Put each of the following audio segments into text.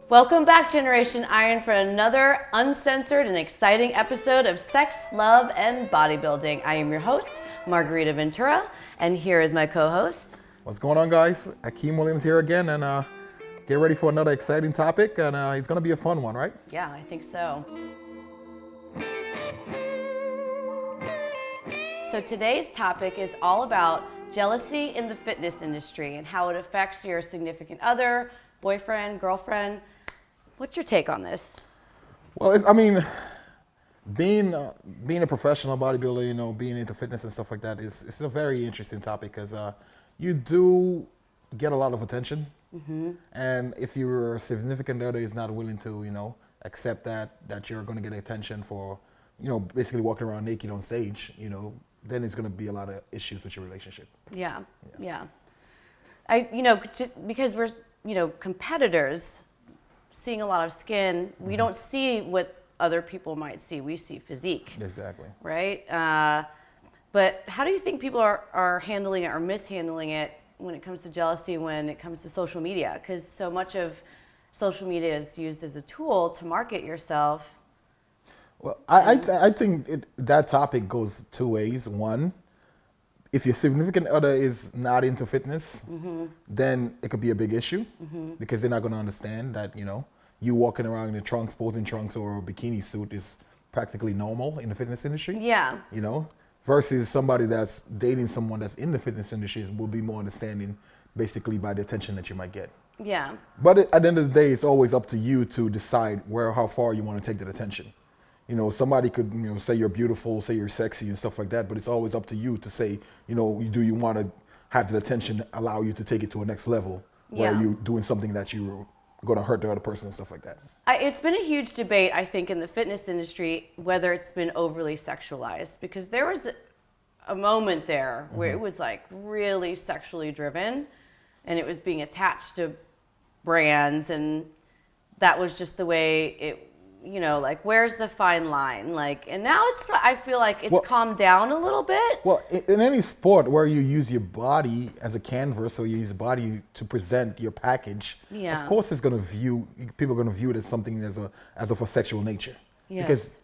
Welcome back, Generation Iron, for another uncensored and exciting episode of Sex, Love, and Bodybuilding. I am your host, Margarita Ventura, and here is my co-host. What's going on, guys? Akim Williams here again, and get ready for another exciting topic, and it's going to be a fun one, right? Yeah, I think so. So today's topic is all about jealousy in the fitness industry and how it affects your significant other, boyfriend, girlfriend. What's your take on this? Well, being a professional bodybuilder, being into fitness and stuff like that it's a very interesting topic because you do get a lot of attention, and if your significant other is not willing to, accept that you're going to get attention for, basically walking around naked on stage, then it's going to be a lot of issues with your relationship. Yeah. Just because we're, competitors, seeing a lot of skin, we don't see what other people might see. We see physique. Exactly. Right? But how do you think people are handling it or mishandling it when it comes to jealousy, when it comes to social media? Because so much of social media is used as a tool to market yourself. Well, I think that topic goes two ways. One, if your significant other is not into fitness, then it could be a big issue because they're not going to understand that, you walking around in trunks, posing trunks or a bikini suit is practically normal in the fitness industry. Yeah. Versus somebody that's dating someone that's in the fitness industry will be more understanding basically by the attention that you might get. Yeah. But at the end of the day, it's always up to you to decide how far you want to take that attention. Somebody could, say you're beautiful, say you're sexy and stuff like that, but it's always up to you to say, do you want to have that attention allow you to take it to a next level where you're doing something that you're going to hurt the other person and stuff like that. It's been a huge debate, I think, in the fitness industry, whether it's been overly sexualized, because there was a moment there where it was like really sexually driven and it was being attached to brands, and that was just the way it, where's the fine line? And now I feel like it's calmed down a little bit. Well, in any sport where you use your body as a canvas or you use your body to present your package, of course people are going to view it as something as of a sexual nature. Yes. Because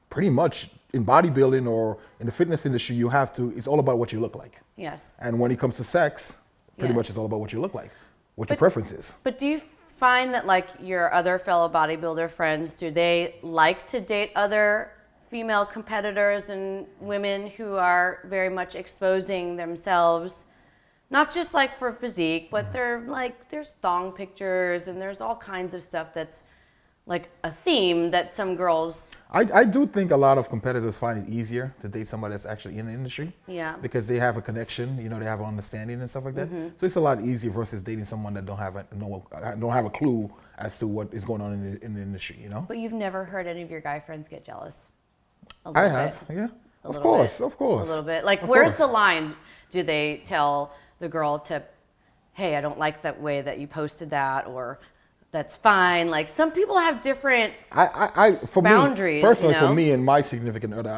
pretty much in bodybuilding or in the fitness industry, it's all about what you look like. Yes. And when it comes to sex, pretty much it's all about what you look like, what your preference is. But do you find that your other fellow bodybuilder friends, do they like to date other female competitors and women who are very much exposing themselves, not just for physique, but there's thong pictures and there's all kinds of stuff that's a theme that some girls... I do think a lot of competitors find it easier to date somebody that's actually in the industry. Yeah. Because they have a connection, they have an understanding and stuff like that. So it's a lot easier versus dating someone that don't have a clue as to what is going on in the industry, But you've never heard any of your guy friends get jealous? I have, yeah. Of course. A little bit. Where's the line? Do they tell the girl to, hey, I don't like that way that you posted that, or... that's fine. Some people have different boundaries. Personally, for me and my significant other,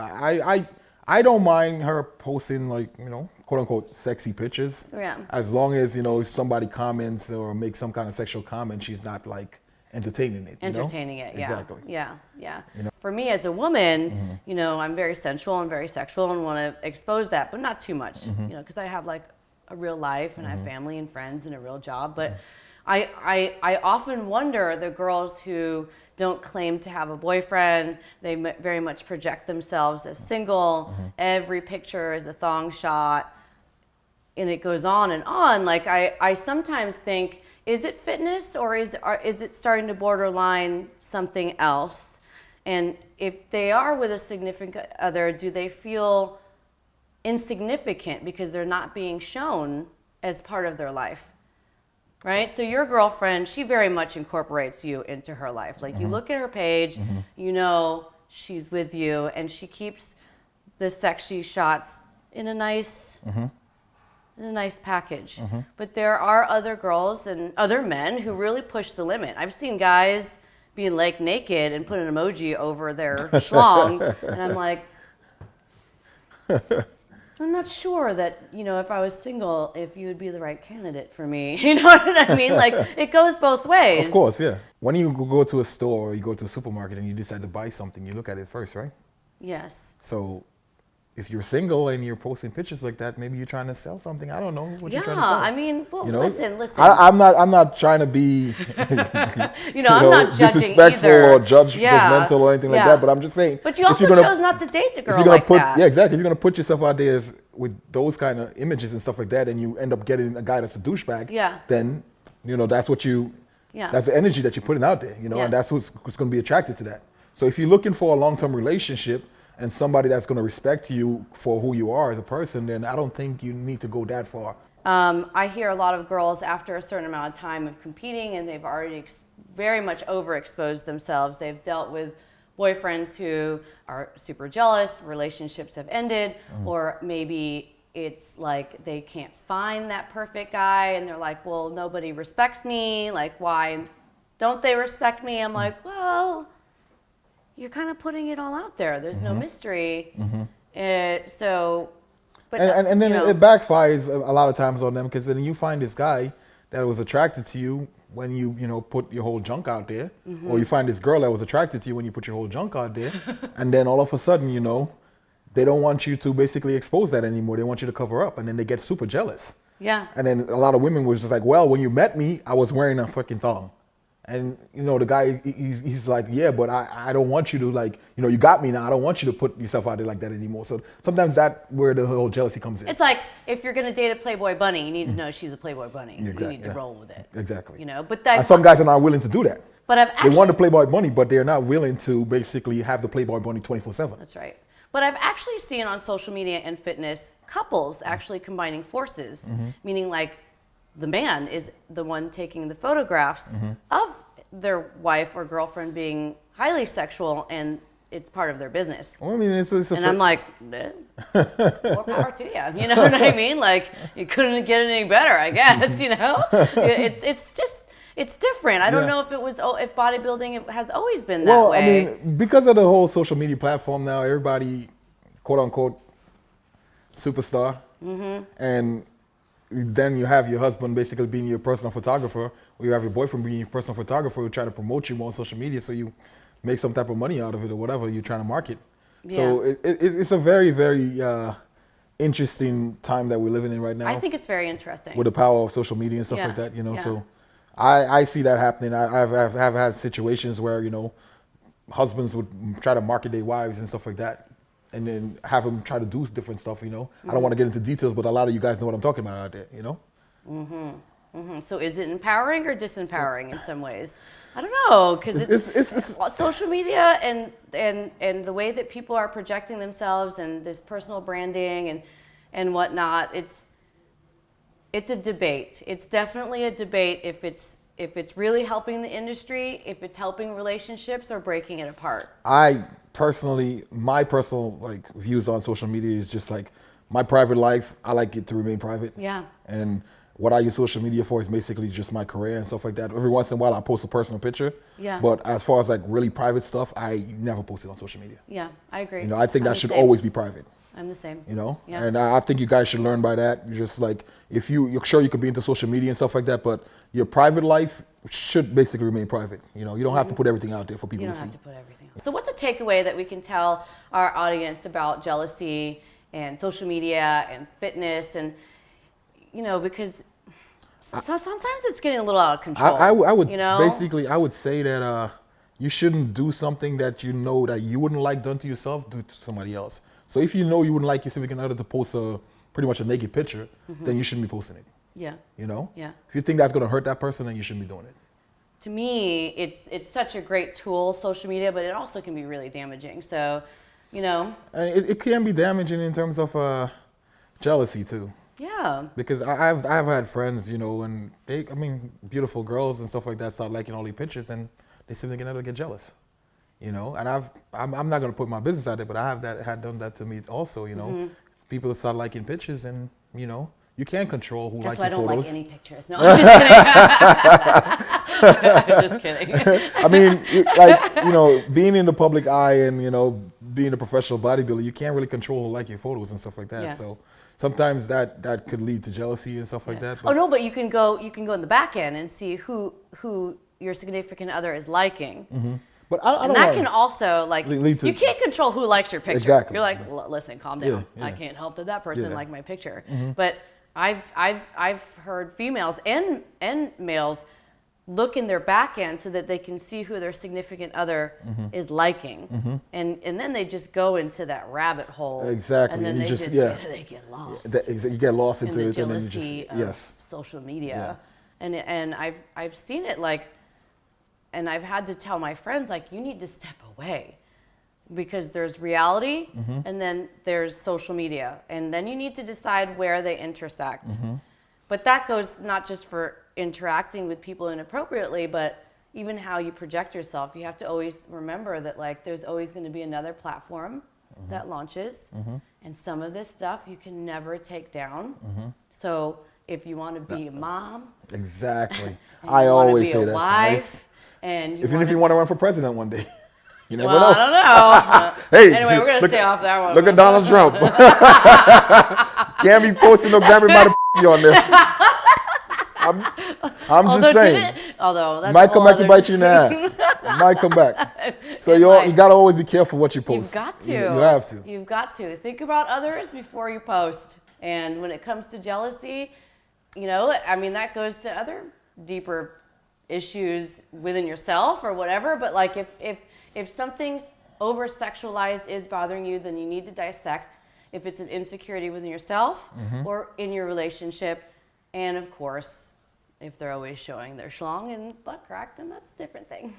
I don't mind her posting quote unquote sexy pictures. Yeah. As long as if somebody comments or makes some kind of sexual comment, she's not entertaining it. Entertaining it. Yeah. Exactly. Yeah. For me as a woman, I'm very sensual and very sexual and want to expose that, but not too much. Because I have a real life and I have family and friends and a real job, but. I often wonder the girls who don't claim to have a boyfriend, they very much project themselves as single. Every picture is a thong shot, and it goes on and on. I sometimes think, is it fitness or is it starting to borderline something else? And if they are with a significant other, do they feel insignificant because they're not being shown as part of their life? Right? So your girlfriend, she very much incorporates you into her life. You look at her page, she's with you, and she keeps the sexy shots in a nice package. But there are other girls and other men who really push the limit. I've seen guys be naked and put an emoji over their schlong, and I'm like, I'm not sure that, if I was single, if you would be the right candidate for me. You know what I mean? Like, it goes both ways. Of course, yeah. When you go to a store or you go to a supermarket and you decide to buy something, you look at it first, right? Yes. So if you're single and you're posting pictures like that, maybe you're trying to sell something. I don't know what you're trying to sell. I mean, well, listen. I'm not trying to be, I'm not judging disrespectful either. or judgmental or anything like that. But I'm just saying. But you also chose not to date a girl like that. Yeah, exactly. If you're gonna put yourself out there with those kind of images and stuff like that, and you end up getting a guy that's a douchebag, then that's what that's the energy that you're putting out there, and that's who's going to be attracted to that. So if you're looking for a long-term relationship and somebody that's going to respect you for who you are as a person, then I don't think you need to go that far. I hear a lot of girls after a certain amount of time of competing and they've already very much overexposed themselves. They've dealt with boyfriends who are super jealous, relationships have ended, or maybe it's like they can't find that perfect guy and they're like, well, nobody respects me. Like, why don't they respect me? I'm like, well, you're kind of putting it all out there. There's no mystery. But then it backfires a lot of times on them, because then you find this guy that was attracted to you when you put your whole junk out there, or you find this girl that was attracted to you when you put your whole junk out there, and then all of a sudden, they don't want you to basically expose that anymore. They want you to cover up, and then they get super jealous. Yeah. And then a lot of women was just like, well, when you met me, I was wearing a fucking thong. And, the guy, he's like, yeah, but I don't want you to, like, you got me now. I don't want you to put yourself out there like that anymore. So sometimes that's where the whole jealousy comes in. It's like, if you're going to date a Playboy bunny, you need to know she's a Playboy bunny. Exactly, you need to roll with it. Exactly. But some guys are not willing to do that. But they want the Playboy bunny, but they're not willing to basically have the Playboy bunny 24/7. That's right. But I've actually seen on social media and fitness couples actually combining forces, meaning like the man is the one taking the photographs of their wife or girlfriend being highly sexual, and it's part of their business. Well, I mean, I'm like, more power to you. You know what I mean? Like, you couldn't get any better, I guess. It's different. I don't know if bodybuilding has always been that way. I mean, because of the whole social media platform now, everybody, quote unquote, superstar, and then you have your husband basically being your personal photographer, or you have your boyfriend being your personal photographer who try to promote you more on social media, so you make some type of money out of it or whatever you're trying to market. Yeah. So it's a very, very interesting time that we're living in right now. I think it's very interesting. With the power of social media and stuff like that, So I see that happening. I've had situations where, husbands would try to market their wives and stuff like that, and then have them try to do different stuff, I don't want to get into details, but a lot of you guys know what I'm talking about out there, So is it empowering or disempowering in some ways? I don't know, because it's social media and the way that people are projecting themselves and this personal branding and whatnot. It's a debate. It's definitely a debate if it's really helping the industry, if it's helping relationships or breaking it apart. My personal views on social media is just like my private life. I like it to remain private. Yeah. And what I use social media for is basically just my career and stuff like that. Every once in a while I post a personal picture. Yeah. But as far as really private stuff, I never post it on social media. Yeah, I agree. I think that should always be private. I'm the same. Yeah. And I think you guys should learn by that. Just if you're sure you could be into social media and stuff like that, but your private life should basically remain private. You don't have to put everything out there for people to see. You don't have to put everything out. So what's a takeaway that we can tell our audience about jealousy and social media and fitness and, because sometimes it's getting a little out of control. I would basically, I would say that you shouldn't do something that that you wouldn't like done to yourself, do to somebody else. So if you wouldn't like your significant other to post pretty much a naked picture, then you shouldn't be posting it. Yeah. Yeah. If you think that's going to hurt that person, then you shouldn't be doing it. To me, it's such a great tool, social media, but it also can be really damaging. So, And it can be damaging in terms of jealousy too. Yeah. Because I've had friends, and beautiful girls and stuff like that start liking all these pictures, and they significant other get jealous. And I'm not gonna put my business out there, but I had done that to me also. People start liking pictures, and you can't control who likes your photos. That's why I don't like any pictures. No, I'm just kidding. I'm just kidding. I mean, being in the public eye and being a professional bodybuilder, you can't really control who like your photos and stuff like that. Yeah. So sometimes that could lead to jealousy and stuff like that. Oh no, but you can go in the back end and see who your significant other is liking. But I and don't that know. can also like Lead to- you can't control who likes your picture. Exactly. You're like, listen, calm down. Yeah. I can't help that person Yeah. liked my picture. But I've heard females and males look in their back end so that they can see who their significant other is liking, and then they just go into that rabbit hole. Exactly. And then And they you just yeah. they get lost. You get lost in into the it, and then you jealousy just of yes. social media, and I've seen it like, and I've had to tell my friends like, you need to step away, because there's reality and then there's social media, and then you need to decide where they intersect. But that goes not just for interacting with people inappropriately, but even how you project yourself. You have to always remember that like there's always going to be another platform that launches, and some of this stuff you can never take down. So if you want to be a mom, Exactly. and I you wanna always be say a that. wife, and Even if you want to run for president one day, you never well, know. I don't know. Hey, anyway, we're gonna look stay off that one. Look at Donald Trump. Can't be posting no grandma by on there. I'm just saying. Although that's Might come back to bite you in the ass. Might come back. So you gotta always be careful what you post. You've got to. You have to. You've got to think about others before you post. And when it comes to jealousy, you know, I mean, that goes to other deeper issues within yourself or whatever. But like, if something's over sexualized is bothering you, then you need to dissect if it's an insecurity within yourself or in your relationship. And of course, if they're always showing their schlong and butt crack, then that's a different thing.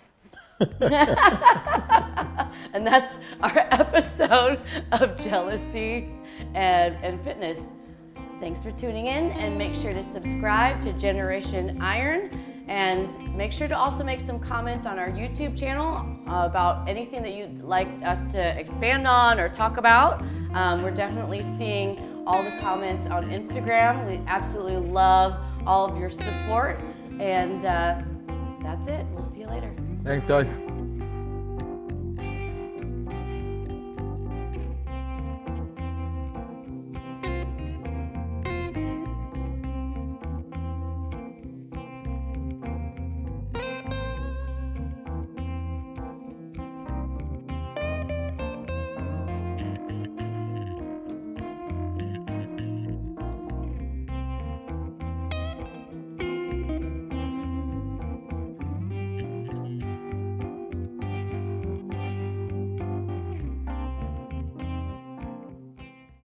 And that's our episode of jealousy and fitness. Thanks for tuning in, and make sure to subscribe to Generation Iron, and make sure to also make some comments on our YouTube channel about anything that you'd like us to expand on or talk about. We're definitely seeing all the comments on Instagram. We absolutely love all of your support, and that's it. We'll see you later. Thanks, guys.